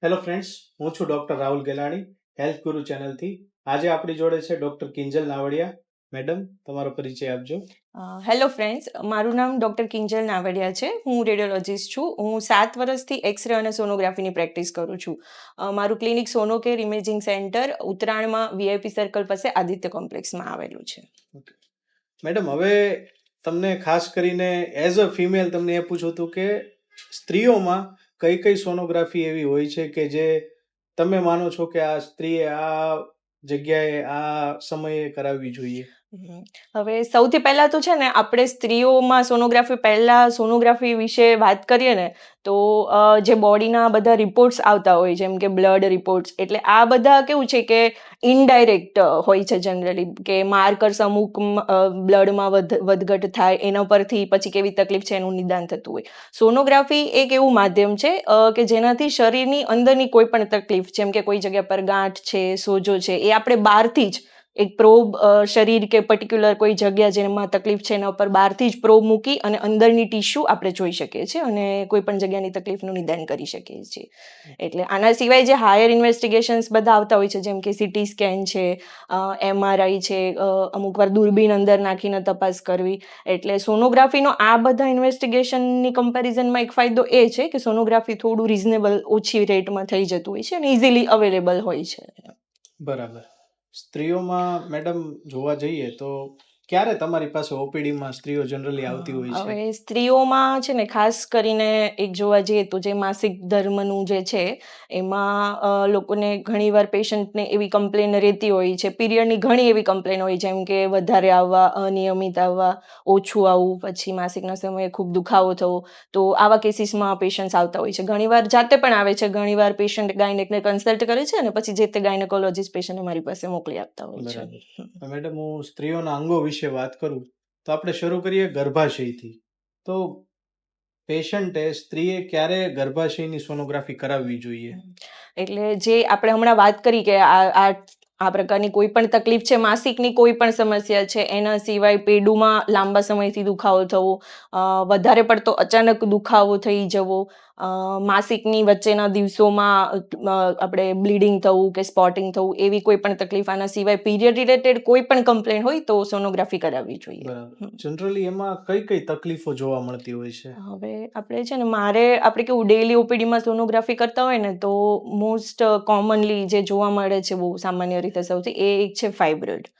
Hello friends, હું છું doctor Rahul Gelani, health ગુરુ ચેનલથી. આજે આપણી જોડે છે ડૉક્ટર કિંજલ નાવડિયા. મેડમ, તમારો પરિચય આપજો. હેલો ફ્રેન્ડ્સ, મારું નામ ડૉક્ટર કિંજલ નાવડિયા છે. હું રેડિયોલોજિસ્ટ છું. હું 7 વર્ષથી એક્સરે અને સોનોગ્રાફીની પ્રેક્ટિસ કરું છું. મારું ક્લિનિક સોનોકેર ઇમેજિંગ સેન્ટર ઉત્તરાયણમાં વીઆઈપી સર્કલ પાસે આદિત્ય કોમ્પ્લેક્સમાં આવેલું છે. મેડમ, હવે તમને ખાસ કરીને એઝ અ ફિમેલ તમને એ પૂછવું હતું કે સ્ત્રીઓમાં કઈ કઈ સોનોગ્રાફી એવી હોય છે કે જે તમે માનો છો કે આ સ્ત્રીએ આ જગ્યાએ આ સમયે કરાવવી જોઈએ? હવે સૌથી પહેલાં તો છે ને, આપણે સ્ત્રીઓમાં સોનોગ્રાફી વિશે વાત કરીએ ને, તો જે બોડીના બધા રિપોર્ટ્સ આવતા હોય, જેમ કે બ્લડ રિપોર્ટ્સ, એટલે આ બધા કેવું છે કે ઇનડાયરેક્ટ હોય છે જનરલી, કે માર્કર્સ અમુક બ્લડમાં વધઘટ થાય, એના પરથી પછી કેવી તકલીફ છે એનું નિદાન થતું હોય. સોનોગ્રાફી એક એવું માધ્યમ છે કે જેનાથી શરીરની અંદરની કોઈ પણ તકલીફ, જેમ કે કોઈ જગ્યા પર ગાંઠ છે, સોજો છે, એ આપણે બહારથી જ એક પ્રોબ શરીર કે પર્ટિક્યુલર કોઈ જગ્યા જેમાં તકલીફ છે એના ઉપર બહારથી જ પ્રોબ મૂકી અને અંદરની ટિશ્યુ આપણે જોઈ શકીએ છીએ અને કોઈ પણ જગ્યાની તકલીફનું નિદાન કરી શકીએ છીએ. એટલે આના સિવાય જે હાયર ઇન્વેસ્ટિગેશન્સ બધા આવતા હોય છે, જેમ કે સીટી સ્કેન છે, MRI છે, અમુક વાર દૂરબીન અંદર નાખીને તપાસ કરવી. એટલે સોનોગ્રાફીનો આ બધા ઇન્વેસ્ટિગેશનની કમ્પેરિઝનમાં એક ફાયદો એ છે કે સોનોગ્રાફી થોડું રિઝનેબલ, ઓછી રેટમાં થઈ જતું હોય છે અને ઇઝીલી અવેલેબલ હોય છે. બરાબર. સ્ત્રીઓમાં મેડમ જોવા જઈએ તો ક્યારે તમારી પાસે ઓપીડીમાં સ્ત્રીઓ જનરલી આવતી હોય છે? હવે સ્ત્રીઓમાં છે ને, ખાસ કરીને એક જોવા જઈએ તો જે માસિક ધર્મનું જે છે એમાં લોકોને ઘણીવાર પેશન્ટને એવી કમ્પ્લેન રહેતી હોય છે. પીરિયડની ઘણી એવી કમ્પ્લેન હોય, જેમ કે વધારે આવવા, અનિયમિત આવવા, ઓછું આવવું, પછી માસિકના સમયે ખૂબ દુખાવો થવો. તો આવા કેસીસમાં પેશન્ટ્સ આવતા હોય છે. ઘણીવાર જાતે પણ આવે છે, ઘણીવાર પેશન્ટ ગાયનેકને કન્સલ્ટ કરે છે અને પછી જે તે ગાયનેકોલોજીસ્ટ પેશન્ટને મારી પાસે મોકલી આપતા હોય છે. બરાબર. મેડમ, હું સ્ત્રીઓના અંગો વિશે વાત કરું તો આપણે શરૂ કરીએ ગર્ભાશયથી. તો પેશન્ટે, સ્ત્રીએ ક્યારે ગર્ભાશયની સોનોગ્રાફી કરાવવી જોઈએ? એટલે જે આપણે હમણાં વાત કરી કે આ પ્રકારની કોઈ પણ તકલીફ છે, માસિકની કોઈ પણ સમસ્યા છે, એના સિવાય પેડુમાં લાંબા સમયથી દુખાવો થવો, વધારે પડતો અચાનક દુખાવો થઈ જવો, માસિકની વચ્ચેના દિવસોમાં આપણે બ્લીડિંગ થવું કે સ્પોટિંગ થવું, એવી કોઈ પણ તકલીફ, આના સિવાય પીરિયડ રિલેટેડ કોઈ પણ કમ્પ્લેન હોય તો સોનોગ્રાફી કરાવવી જોઈએ. બરાબર. જનરલી એમાં કઈ કઈ તકલીફો જોવા મળતી હોય છે? હવે આપણે છે ને, આપણે કેવું ડેઈલી ઓપીડીમાં સોનોગ્રાફી કરતા હોય ને, તો મોસ્ટ કોમનલી જે જોવા મળે છે બહુ સામાન્ય રીતે સૌથી, એ એક છે ફાઇબ્રોઇડ.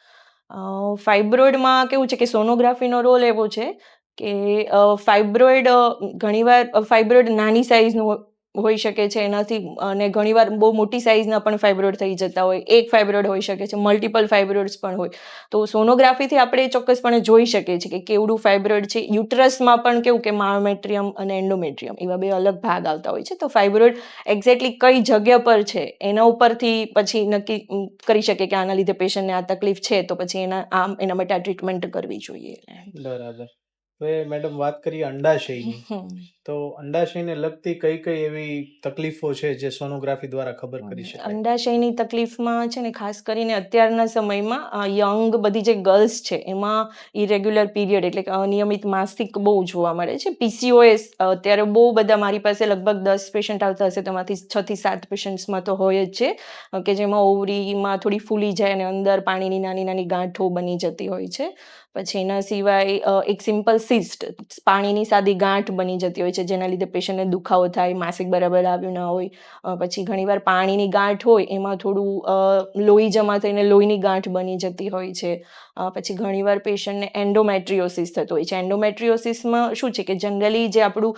ફાઇબ્રોઇડમાં કેવું છે કે સોનોગ્રાફીનો રોલ એવો છે કે ફાઇબ્રોઇડ નાની સાઇઝનું હોઈ શકે છે એનાથી, અને ઘણીવાર બહુ મોટી સાઇઝના પણ ફાઇબ્રોઇડ થઈ જતા હોય. એક ફાઇબ્રોઇડ હોઈ શકે છે, મલ્ટિપલ ફાઇબ્રોઇડ્સ પણ હોય. તો સોનોગ્રાફીથી આપણે ચોક્કસપણે જોઈ શકીએ છીએ કે કેવડું ફાઇબ્રોઇડ છે. યુટરસમાં પણ કેવું કે માયોમેટ્રિયમ અને એન્ડોમેટ્રિયમ, એવા બે અલગ ભાગ આવતા હોય છે. તો ફાઇબ્રોઇડ એક્ઝેક્ટલી કઈ જગ્યા પર છે એના ઉપરથી પછી નક્કી કરી શકે કે આના લીધે પેશન્ટને આ તકલીફ છે, તો પછી એના માટે આ ટ્રીટમેન્ટ કરવી જોઈએ. બરાબર. હવે મેડમ, વાત કરીએ અંડાશયની. તો અંડાશયને લગતી કઈ કઈ એવી તકલીફો છે જે સોનોગ્રાફી દ્વારા ખબર કરી શકાય? અંડાશયની તકલીફમાં છે ને, ખાસ કરીને અત્યારના સમયમાં યંગ બધી જે ગર્લ્સ છે એમાં ઇરેગ્યુલર પીરિયડ, એટલે કે અનિયમિત માસિક બહુ જોવા મળે છે. PCOS અત્યારે બહુ બધા, મારી પાસે લગભગ 10 પેશન્ટ આવતા હશે, તેમાંથી 6 થી 7 પેશન્ટ્સમાં તો હોય જ છે કે જેમાં ઓવરીમાં થોડી ફૂલી જાય અને અંદર પાણીની નાની નાની ગાંઠો બની જતી હોય છે. પછી એના સિવાય એક સિમ્પલ સિસ્ટ, પાણીની સાદી ગાંઠ બની જતી હોય છે, જેના લીધે પેશન્ટને દુખાવો થાય, માસિક બરાબર આવ્યું ના હોય. પછી ઘણીવાર પાણીની ગાંઠ હોય એમાં થોડું લોહી જમા થઈને લોહીની ગાંઠ બની જતી હોય છે. પછી ઘણીવાર પેશન્ટને એન્ડોમેટ્રિયોસિસ થતો હોય છે. એન્ડોમેટ્રિયોસિસમાં શું છે કે જનરલી જે આપણું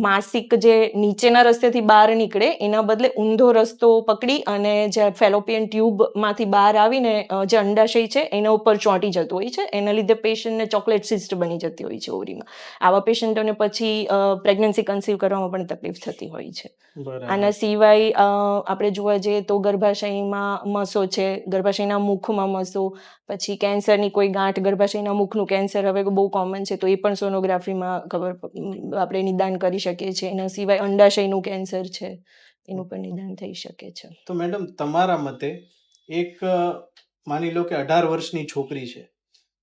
માસિક જે નીચેના રસ્તેથી બહાર નીકળે, એના બદલે ઊંધો રસ્તો પકડી અને જે ફેલોપિયન ટ્યુબમાંથી બહાર આવીને જે અંડાશય છે એના ઉપર ચોંટી જતું હોય છે. એના લીધે પેશન્ટને ચોકલેટ સિસ્ટ બની જતી હોય છે ઓવરીમાં. આવા પેશન્ટોને પછી પ્રેગ્નન્સી કન્સીવ કરવામાં પણ તકલીફ થતી હોય છે. આના સિવાય આપણે જોવા જઈએ તો ગર્ભાશયમાં મસો છે, ગર્ભાશયના મુખમાં મસો, પછી કેન્સરની કોઈ ગાંઠ, ગર્ભાશયના મુખનું કેન્સર હવે બહુ કોમન છે, તો એ પણ સોનોગ્રાફીમાં આપણે નિદાન કરી શકીએ છીએ. એના સિવાય અંડાશયનું કેન્સર છે, એનું પણ નિદાન થઈ શકે છે. તો મેડમ, તમારા મતે એક માની લો કે 18 વર્ષની છોકરી છે,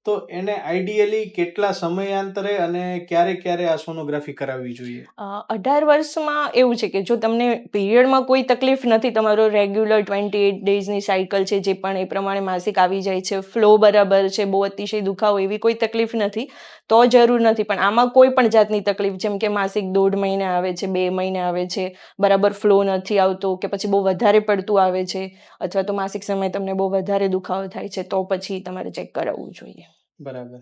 તો એને આઈડિયલી કેટલા સમયાંતરે અને ક્યારે ક્યારે આ સોનોગ્રાફી કરાવવી જોઈએ? 18 વર્ષમાં એવું છે કે જો તમને પીરિયડમાં કોઈ તકલીફ નથી, તમારો રેગ્યુલર 28 ડેઝની સાયકલ છે, જે પણ એ પ્રમાણે માસિક આવી જાય છે, ફ્લો બરાબર છે, બહુ અતિશય દુખાવો એવી કોઈ તકલીફ નથી, તો જરૂર નથી. પણ આમાં કોઈ પણ જાતની તકલીફ, જેમ કે માસિક 1.5 મહિને આવે છે, 2 મહિને આવે છે, બરાબર ફ્લો નથી આવતો, કે પછી બહુ વધારે પડતું આવે છે, અથવા તો માસિક સમયે તમને બહુ વધારે દુખાવો થાય છે, તો પછી તમારે ચેક કરાવવું જોઈએ. બરાબર.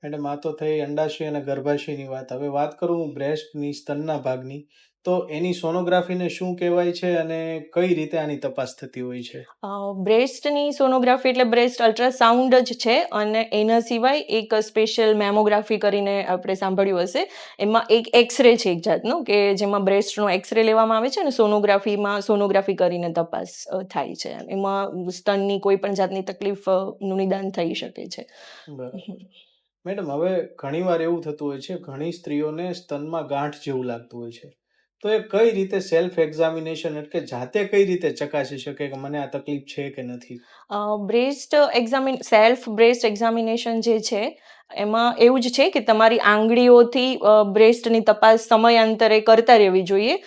મેડમ, આ તો થઈ અંડાશય અને ગર્ભાશયની વાત. હવે વાત કરું હું બ્રેસ્ટની, સ્તનના ભાગની, તો એની સોનોગ્રાફીને શું કહેવાય છે અને કઈ રીતે આની તપાસ થતી હોય છે? બ્રેસ્ટની સોનોગ્રાફી એટલે બ્રેસ્ટ અલ્ટ્રાસાઉન્ડ જ છે, અને એના સિવાય એક સ્પેશિયલ મેમોગ્રાફી કરીને આપણે સાંભળ્યું હશે. એમાં એક એક્સરે છે એક જાતનો, કે જેમાં બ્રેસ્ટનો એક્સરે લેવામાં આવે છે અને સોનોગ્રાફીમાં સોનોગ્રાફી કરીને તપાસ થાય છે. એમાં સ્તનની કોઈ પણ જાતની તકલીફનું નિદાન થઈ શકે છે. બરાબર. મેડમ, હવે ઘણીવાર એવું થતું હોય છે, ઘણી સ્ત્રીઓને સ્તનમાં ગાંઠ જેવું લાગતું હોય છે. તો એ કઈ રીતે સેલ્ફ એક્ઝામિનેશન એટલે કે જાતે કઈ રીતે ચકાસી શકે કે મને આ તકલીફ છે કે નથી? સેલ્ફ બ્રેસ્ટ એક્ઝામિનેશન જે છે, એમાં એવું જ છે કે તમારી આંગળીઓથી બ્રેસ્ટની તપાસ સમયાંતરે કરતા રહેવી જોઈએ.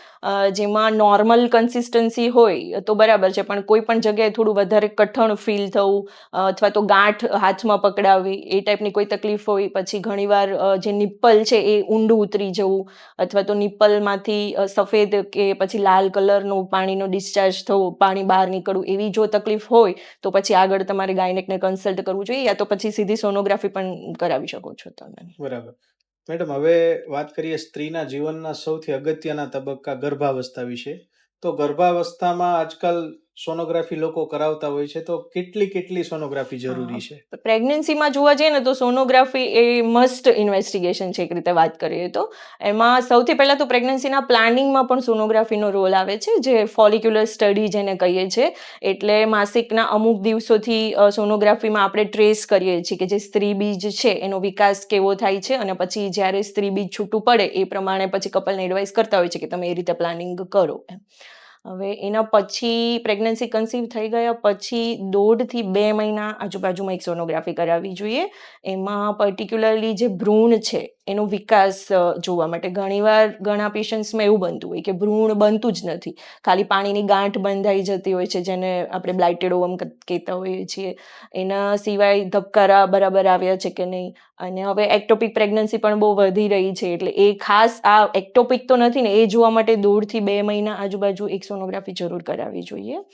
જેમાં નોર્મલ કન્સિસ્ટન્સી હોય તો બરાબર છે, પણ કોઈ પણ જગ્યાએ થોડું વધારે કઠણ ફીલ થવું, અથવા તો ગાંઠ હાથમાં પકડાવી, એ ટાઈપની કોઈ તકલીફ હોય, પછી ઘણીવાર જે નિપ્પલ છે એ ઊંડું ઉતરી જવું, અથવા તો નિપ્પલમાંથી સફેદ કે પછી લાલ કલરનું પાણીનો ડિસ્ચાર્જ થવું, પાણી બહાર નીકળવું, એવી જો તકલીફ હોય તો પછી આગળ તમારે ગાયનેકને કન્સલ્ટ કરવું જોઈએ, યા તો પછી સીધી સોનોગ્રાફી પણ કરાવી શકો છો તમે. બરાબર. મેડમ, હવે વાત કરીએ સ્ત્રીના જીવનના સૌથી અગત્યના તબક્કા ગર્ભાવસ્થા વિશે. તો ગર્ભાવસ્થામાં આજકાલ સોનોગ્રાફી લોકો કરાવતા હોય છે, તો કેટલી સોનોગ્રાફી જરૂરી છે? પ્રેગ્નન્સીમાં જોવા જઈએ ને તો સોનોગ્રાફી એ મસ્ટ ઇન્વેસ્ટિગેશન છે, એક રીતે વાત કરીએ તો. એમાં સૌથી પહેલાં તો પ્રેગ્નન્સીના પ્લાનિંગમાં પણ સોનોગ્રાફીનો રોલ આવે છે, જે ફોલિક્યુલર સ્ટડી જેને કહીએ છીએ. એટલે માસિકના અમુક દિવસોથી સોનોગ્રાફીમાં આપણે ટ્રેસ કરીએ છીએ કે જે સ્ત્રી બીજ છે એનો વિકાસ કેવો થાય છે, અને પછી જ્યારે સ્ત્રી બીજ છૂટું પડે એ પ્રમાણે પછી કપલને એડવાઇસ કરતા હોય છે કે તમે એ રીતે પ્લાનિંગ કરો એમ. હવે એના પછી પ્રેગ્નન્સી કન્સીવ થઈ ગયા પછી 1.5 થી 2 મહિના આજુબાજુમાં એક સોનોગ્રાફી કરાવવી જોઈએ. એમાં પર્ટિક્યુલરલી જે ભ્રૂણ છે એનો વિકાસ જોવા માટે. ઘણીવાર ઘણા પેશન્ટ્સમાં એવું બનતું હોય કે ભ્રૂણ બનતું જ નથી, ખાલી પાણીની ગાંઠ બંધાઈ જતી હોય છે, જેને આપણે બ્લાઇટેડ ઓવમ કહેતા હોઈએ છીએ. એના સિવાય ધબકારા બરાબર આવ્યા છે કે નહીં, અને હવે એક્ટોપિક પ્રેગ્નન્સી પણ બહુ વધી રહી છે, એટલે એ ખાસ આ એક્ટોપિક તો નથી ને એ જોવા માટે 1.5 થી 2 મહિના આજુબાજુ એક સોનોગ્રાફી જરૂર કરાવવી જોઈએ.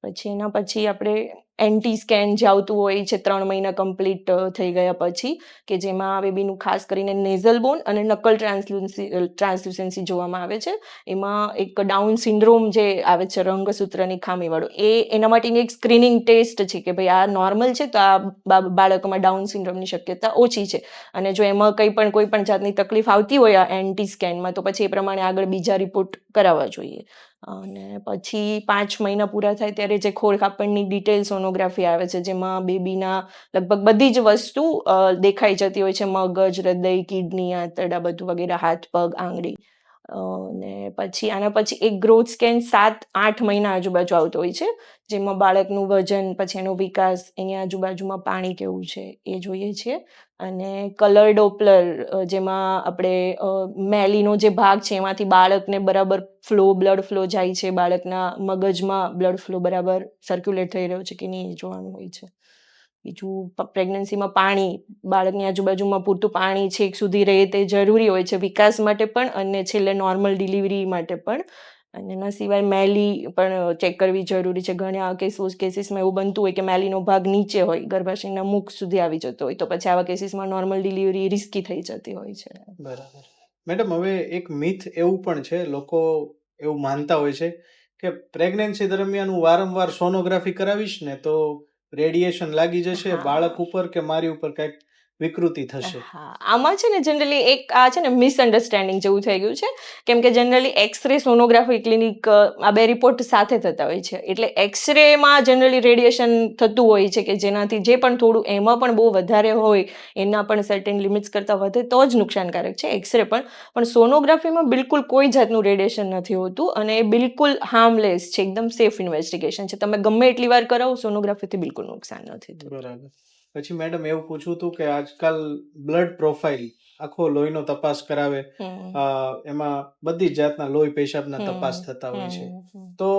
પછી એના પછી આપણે એન્ટી સ્કેન જે આવતું હોય છે 3 મહિના કમ્પ્લીટ થઈ ગયા પછી, કે જેમાં બેબીનું ખાસ કરીને નેઝલ બોન અને નકલ ટ્રાન્સલ્યુસન્સી જોવામાં આવે છે. એમાં એક ડાઉન સિન્ડ્રોમ જે આવે છે, રંગસૂત્રની ખામીવાળો, એના માટેની એક સ્ક્રીનિંગ ટેસ્ટ છે કે ભાઈ આ નોર્મલ છે તો આ બાળકોમાં ડાઉન સિન્ડ્રોમની શક્યતા ઓછી છે, અને જો એમાં કોઈ પણ જાતની તકલીફ આવતી હોય આ એન્ટી સ્કેનમાં, તો પછી એ પ્રમાણે આગળ બીજા રિપોર્ટ કરાવવા જોઈએ. અને પછી 5 મહિના પૂરા થાય ત્યારે જે ખોળ કાપડની ડિટેલ સોનોગ્રાફી આવે છે, જેમાં બેબીના લગભગ બધી જ વસ્તુ દેખાઈ જતી હોય છે, મગજ, હૃદય, કિડની, આંતરડા બધું વગેરે, હાથ, પગ, આંગળી. અને પછી આના પછી એક ગ્રોથ સ્કેન 7-8 મહિના આજુબાજુ આવતો હોય છે, જેમાં બાળકનું વજન, પછી એનો વિકાસ, એની આજુબાજુમાં પાણી કેવું છે એ જોઈએ છીએ. અને કલર ડોપલર, જેમાં આપણે મેલીનો જે ભાગ છે એમાંથી બાળકને બરાબર બ્લડ ફ્લો જાય છે, બાળકના મગજમાં બ્લડ ફ્લો બરાબર સર્ક્યુલેટ થઈ રહ્યો છે કે નહીં એ જોવાનું હોય છે. બીજું, પ્રેગ્નન્સીમાં પાણી, બાળકની આજુબાજુમાં પૂરતું પાણી છેક સુધી રહે તે જરૂરી હોય છે, વિકાસ માટે પણ અને છેલ્લે નોર્મલ ડિલિવરી માટે પણ. અને એના સિવાય મેલી પણ ચેક કરવી જરૂરી છે. ઘણા કેસીસમાં એવું બનતું હોય કે મેલીનો ભાગ નીચે હોય, ગર્ભાશયના મુખ સુધી આવી જતો હોય, તો પછી આવા કેસીસમાં નોર્મલ ડિલિવરી રિસ્કી થઈ જતી હોય છે. બરાબર. મેડમ, હવે એક મિથ એવું પણ છે, લોકો એવું માનતા હોય છે કે પ્રેગ્નન્સી દરમિયાન હું વારંવાર સોનોગ્રાફી કરાવીશ ને તો રેડિયેશન લાગી જશે બાળક ઉપર કે મારી ઉપર કંઈક વિકૃતિ થશે. હા, આમાં છે ને જનરલી એક આ છે ને મિસઅન્ડરસ્ટેન્ડિંગ જેવું થઈ ગયું છે, કેમ કે જનરલી એક્સરે સોનોગ્રાફી ક્લિનિક આ બે રિપોર્ટ સાથે થતા હોય છે. એટલે એક્સરેમાં જનરલી રેડિયેશન થતું હોય છે, કે જેનાથી જે પણ થોડું એમાં પણ બહુ વધારે હોય, એના પણ સર્ટેન લિમિટ્સ કરતાં વધે તો જ નુકસાનકારક છે એક્સરે પણ સોનોગ્રાફીમાં બિલકુલ કોઈ જાતનું રેડિયેશન નથી હોતું, અને એ બિલકુલ હાર્મલેસ છે, એકદમ સેફ ઇન્વેસ્ટિગેશન છે. તમે ગમે એટલી વાર કરાવો, સોનોગ્રાફીથી બિલકુલ નુકસાન નથી થતું. બરાબર. પછી મેડમ એવું પૂછવું હતું કે આજકાલ બ્લડ પ્રોફાઇલ આખો લોહીનો તપાસ કરાવે, હમ એમાં બધી જ જાતના લોહી પેશાબના તપાસ હમ થતા હોય છે. હમ તો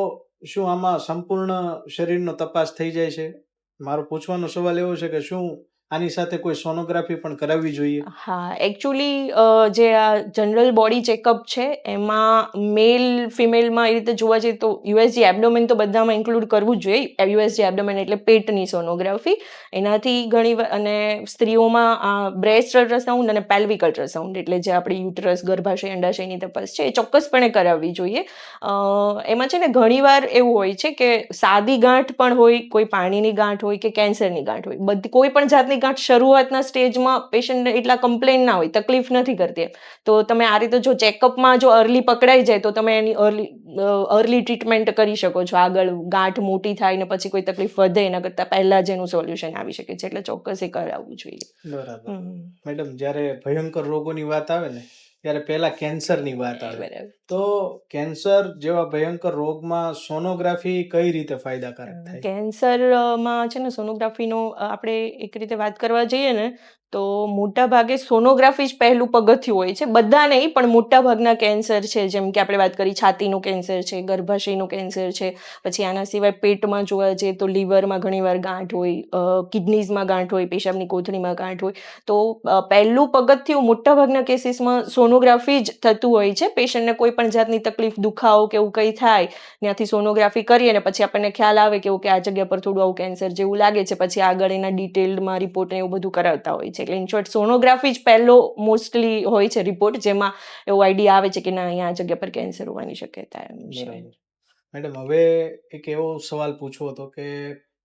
શું આમાં સંપૂર્ણ શરીરનો તપાસ થઈ જાય છે? મારો પૂછવાનો સવાલ એવો છે કે શું આની સાથે કોઈ સોનોગ્રાફી પણ કરાવવી જોઈએ? હા, એકચ્યુઅલી જે આ જનરલ બોડી ચેકઅપ છે એમાં મેલ ફિમેલમાં એ રીતે જોવા જઈએ તો યુએસજી એબડોમેન તો બધામાં ઇન્ક્લુડ કરવું જ જોઈએ. યુએસજી એબડોમેન એટલે પેટની સોનોગ્રાફી. એનાથી ઘણી અને સ્ત્રીઓમાં આ બ્રેસ્ટ અલ્ટ્રાસાઉન્ડ અને પેલ્વિક અલ્ટ્રાસાઉન્ડ એટલે જે આપણી યુટરસ, ગર્ભાશય, અંડાશયની તપાસ છે એ ચોક્કસપણે કરાવવી જોઈએ. એમાં છે ને ઘણીવાર એવું હોય છે કે સાદી ગાંઠ પણ હોય, કોઈ પાણીની ગાંઠ હોય કે કેન્સરની ગાંઠ હોય, બધી કોઈ પણ જાતની ગાંઠ શરૂઆતના સ્ટેજમાં પેશન્ટને એટલા કમ્પ્લેન ના હોય, તકલીફ નથી કરતી, તો તમે આ રીતે જો ચેકઅપમાં જો અર્લી પકડાઈ જાય તો તમે એની અર્લી ટ્રીટમેન્ટ કરી શકો છો. આગળ ગાંઠ મોટી થાય ને પછી કોઈ તકલીફ વધે એના કરતાં પહેલા જ એનું સોલ્યુશન આવી શકે છે, એટલે ચોક્કસ એ કરાવવું જોઈએ. બરાબર. હમ મેડમ, જ્યારે ભયંકર રોગોની વાત આવે ને ત્યારે પહેલા કેન્સરની વાત આવે. બરાબર. તો કેન્સર જેવા ભયંકર રોગમાં સોનોગ્રાફી કઈ રીતે ફાયદાકારક થાય? કેન્સરમાં છે ને સોનોગ્રાફીનો આપણે એક રીતે વાત કરવા જઈએ ને તો મોટા ભાગે સોનોગ્રાફી જ પહેલું પગથિયું હોય છે. બધા નહીં પણ મોટા ભાગના કેન્સર છે, જેમ કે આપણે વાત કરી છાતીનું કેન્સર છે, ગર્ભાશયનું કેન્સર છે, પછી આના સિવાય પેટમાં જોવા જઈએ તો લીવરમાં ઘણીવાર ગાંઠ હોય, કિડનીઝમાં ગાંઠ હોય, પેશાબની કોથળીમાં ગાંઠ હોય, તો પહેલું પગથિયું મોટા ભાગના કેસીસમાં સોનોગ્રાફી જ થતું હોય છે. પેશન્ટને કોઈ પણ જાતની તકલીફ, દુખાવો કે એવું કંઈ થાય ત્યાંથી સોનોગ્રાફી કરીએ ને પછી આપણને ખ્યાલ આવે કે ઓકે આ જગ્યા પર થોડું આવું કેન્સર જેવું લાગે છે, પછી આગળ એના ડિટેલ્ડમાં રિપોર્ટ એવું બધું કરાવતા હોય છે. એટલે ઇન શોર્ટ સોનોગ્રાફી જ પહેલો મોસ્ટલી હોય છે રિપોર્ટ, જેમાં એવો આઈડિયા આવે છે કે ના અહીંયા આ જગ્યા પર કેન્સર હોવાની શક્યતા એમ છે. બરાબર. મેડમ, હવે એક એવો સવાલ પૂછવો હતો કે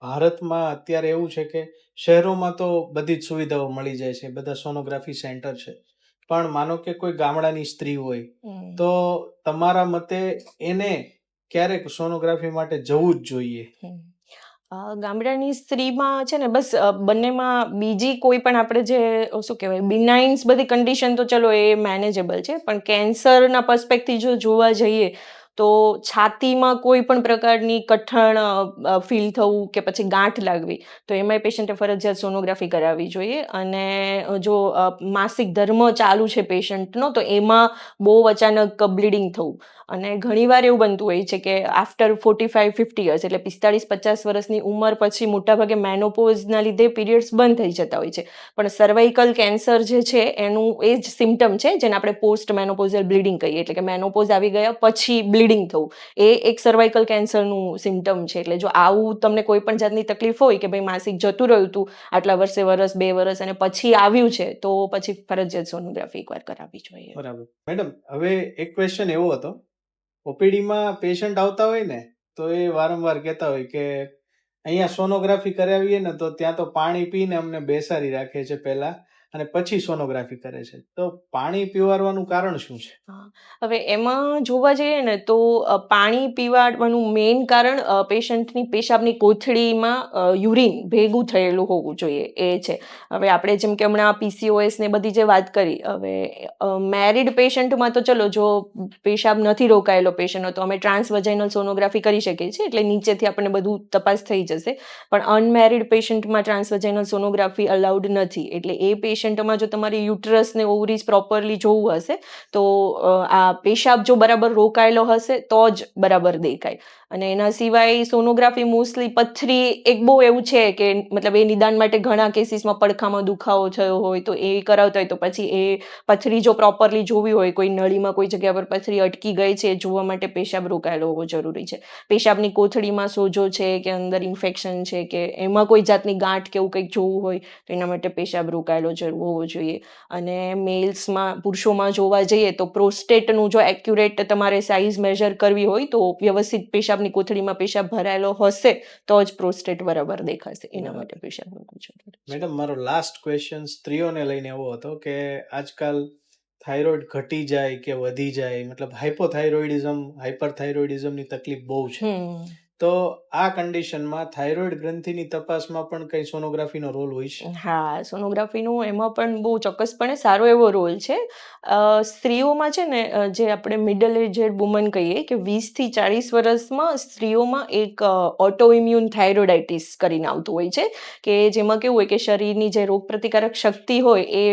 ભારતમાં અત્યારે એવું છે કે શહેરોમાં તો બધી જ સુવિધાઓ મળી જાય છે, બધા સોનોગ્રાફી સેન્ટર છે, પણ માનો કે કોઈ ગામડાની સ્ત્રી હોય હમ. તો તમારા મતે એને ક્યારેક સોનોગ્રાફી માટે જવું જ જોઈએ? ગામડાની સ્ત્રીમાં છે ને બસ બંનેમાં બીજી કોઈ પણ આપણે જે શું કહેવાય બિનાઇન્સ બધી કન્ડિશન તો ચલો એ મેનેજેબલ છે, પણ કેન્સરના પર્સપેક્ટથી જો જોવા જઈએ તો છાતીમાં કોઈ પણ પ્રકારની કઠણ ફીલ થવું કે પછી ગાંઠ લાગવી તો એમાંય પેશન્ટે ફરજિયાત સોનોગ્રાફી કરાવવી જોઈએ. અને જો માસિક ધર્મ ચાલુ છે પેશન્ટનો તો એમાં બહુ અચાનક બ્લીડિંગ થવું, અને ઘણીવાર એવું બનતું હોય છે કે આફ્ટર 45-50 યર્સ એટલે 45-50 વર્ષની ઉંમર પછી મોટાભાગે મેનોપોઝના લીધે પીરિયડ્સ બંધ થઈ જતા હોય છે, પણ સર્વાઇકલ કેન્સર જે છે એનું એ જ સિમ્ટમ છે જેને આપણે પોસ્ટ મેનોપોઝલ બ્લીડિંગ કહીએ, એટલે કે મેનોપોઝ આવી ગયા પછી બ્લીડિંગ થવું, એ એક સર્વાઇકલ કેન્સરનું સિમ્ટમ છે. એટલે જો આવું તમને કોઈ પણ જાતની તકલીફ હોય કે ભાઈ માસિક જતું રહ્યું હતું આટલા વર્ષે, વર્ષ 2 વર્ષ અને પછી આવ્યું છે, તો પછી ફરજિયાત સોનોગ્રાફી એકવાર કરાવવી જોઈએ. બરાબર. મેડમ, હવે એક ક્વેશ્ચન એવો હતો, ઓપીડીમાં પેશન્ટ આવતા હોય ને તો એ વારંવાર કહેતા હોય કે અહીંયા સોનોગ્રાફી કરાવીએ ને તો ત્યાં તો પાણી પીને અમને બેસાડી રાખે છે પહેલા અને પછી સોનોગ્રાફી કરે છે. તો પાણી પીવાડવાનું કારણ શું છે? હા, હવે એમાં જોવા જઈએ ને તો પાણી પીવાડવાનું મેઇન કારણ પેશન્ટની પેશાબની કોથળીમાં યુરિન ભેગું થયેલું હોવું જોઈએ, એ છે. હવે આપણે જેમ કે હમણાં પીસીઓએસ ને બધી જે વાત કરી, હવે મેરિડ પેશન્ટમાં તો ચલો જો પેશાબ નથી રોકાયેલો પેશન્ટનો તો અમે ટ્રાન્સવજાઇનલ સોનોગ્રાફી કરી શકીએ છીએ, એટલે નીચેથી આપણને બધું તપાસ થઈ જશે. પણ અનમેરિડ પેશન્ટમાં ટ્રાન્સવજાઇનલ સોનોગ્રાફી અલાઉડ નથી, એટલે એ પેશન્ટમાં જો તમારી યુટરસ ને ઓવરીઝ પ્રોપરલી જોવું હશે તો આ પેશાબ જો બરાબર રોકાયેલો હશે તો જ બરાબર દેખાય. અને એના સિવાય સોનોગ્રાફી મોસ્ટલી પથરી એક બહુ એવું છે કે મતલબ એ નિદાન માટે ઘણા કેસીસમાં પડખામાં દુખાવો થયો હોય તો એ કરાવતા હોય તો પછી એ પથરી જો પ્રોપરલી જોવી હોય, કોઈ નળીમાં કોઈ જગ્યા પર પથરી અટકી ગઈ છે એ જોવા માટે પેશાબ રોકાયેલો હોવો જરૂરી છે. પેશાબની કોથળીમાં સોજો છે કે અંદર ઇન્ફેક્શન છે કે એમાં કોઈ જાતની ગાંઠ કે એવું કંઈક જોવું હોય તો એના માટે પેશાબ રોકાયેલો હોવો જોઈએ. અને મેલ્સમાં, પુરુષોમાં જોવા જઈએ તો પ્રોસ્ટેટનું જો એક્યુરેટ તમારે સાઇઝ મેજર કરવી હોય તો વ્યવસ્થિત પેશાબની કોથળીમાં પેશાબ ભરાયેલો હશે તો જ પ્રોસ્ટેટ બરાબર દેખાશે, એના માટે પેશાબ રોકવું જરૂરી છે. મેડમ, મારો લાસ્ટ ક્વેશ્ચન સ્ત્રીઓને લઈને એવો હતો કે આજકાલ થાઇરોઇડ ઘટી જાય કે વધી જાય, મતલબ હાઇપોથાઇરોઇડિઝમ, હાઇપરથાઇરોઇડિઝમની તકલીફ બહુ છે. તો આ કન્ડિશનમાં થાઇરોઇડ ગ્રંથિની તપાસમાં પણ કઈ સોનોગ્રાફીનો રોલ હોય છે? હા, સોનોગ્રાફીનો એમાં પણ બહુ ચોક્કસપણે સારો એવો રોલ છે. સ્ત્રીઓમાં છે ને જે આપણે મિડલ એજેડ વુમન કહીએ કે 20 થી 40 વર્ષમાં સ્ત્રીઓમાં એક ઓટો ઇમ્યુન થાઇરોઇડાઇટિસ કરીને આવતું હોય છે, કે જેમાં કેવું હોય કે શરીરની જે રોગપ્રતિકારક શક્તિ હોય એ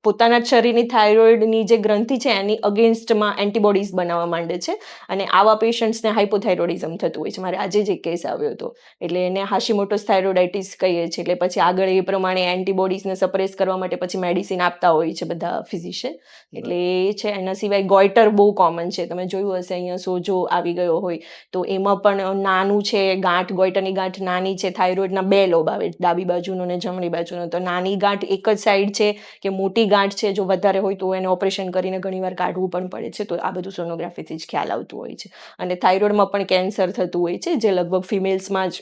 પોતાના જ શરીરની થાઇરોઇડની જે ગ્રંથિ છે એની અગેન્સ્ટમાં એન્ટીબોડીઝ બનાવવા માંડે છે, અને આવા પેશન્ટ્સને હાઇપોથાઇરોઇડિઝમ થતું હોય છે. મારે આજે જ એક કેસ આવ્યો હતો, એટલે એને હાશીમોટોસ થાઇરોઇડાઇટિસ કહીએ છીએ. એટલે પછી આગળ એ પ્રમાણે એન્ટીબોડીઝને સપ્રેસ કરવા માટે પછી મેડિસિન આપતા હોય છે બધા ફિઝિશિયન. એટલે એ છે. એના સિવાય ગોઈટર બહુ કોમન છે. તમે જોયું હશે અહીંયા સોજો આવી ગયો હોય તો એમાં પણ નાનું છે ગાંઠ, ગોઈટરની ગાંઠ નાની છે. થાઇરોઇડના 2 લોબ આવે, ડાબી બાજુનો અને જમણી બાજુનો. તો નાની ગાંઠ એક જ સાઈડ છે કે મોટી ગાંઠ છે, જો વધારે હોય તો એને ઓપરેશન કરીને ઘણીવાર કાઢવું પણ પડે છે. તો આ બધું સોનોગ્રાફીથી જ ખ્યાલ આવતું હોય છે. અને થાઇરોઇડમાં પણ કેન્સર થતું હોય છે, જે લગભગ ફિમેલ્સમાં જ,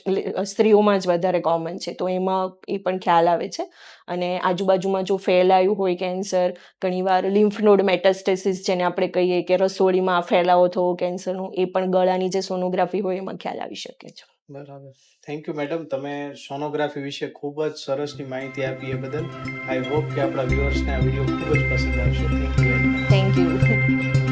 સ્ત્રીઓમાં જ વધારે કોમન છે. તો એમાં એ પણ ખ્યાલ આવે છે. અને આજુબાજુમાં જો ફેલાયું હોય કેન્સર, ઘણીવાર લિમ્ફ નોડ મેટાસ્ટેસિસ જેને આપણે કહીએ કે રસોળીમાં ફેલાવો થવો કેન્સરનો, એ પણ ગળાની જે સોનોગ્રાફી હોય એમાં ખ્યાલ આવી શકે છે. બરાબર. થેન્ક યુ મેડમ, તમે સોનોગ્રાફી વિશે ખૂબ જ સરસની માહિતી આપી એ બદલ. આઈ હોપ કે આપણા વ્યુઅર્સને આ વિડીયો ખૂબ જ પસંદ આવશે. Thank you very much. Thank you.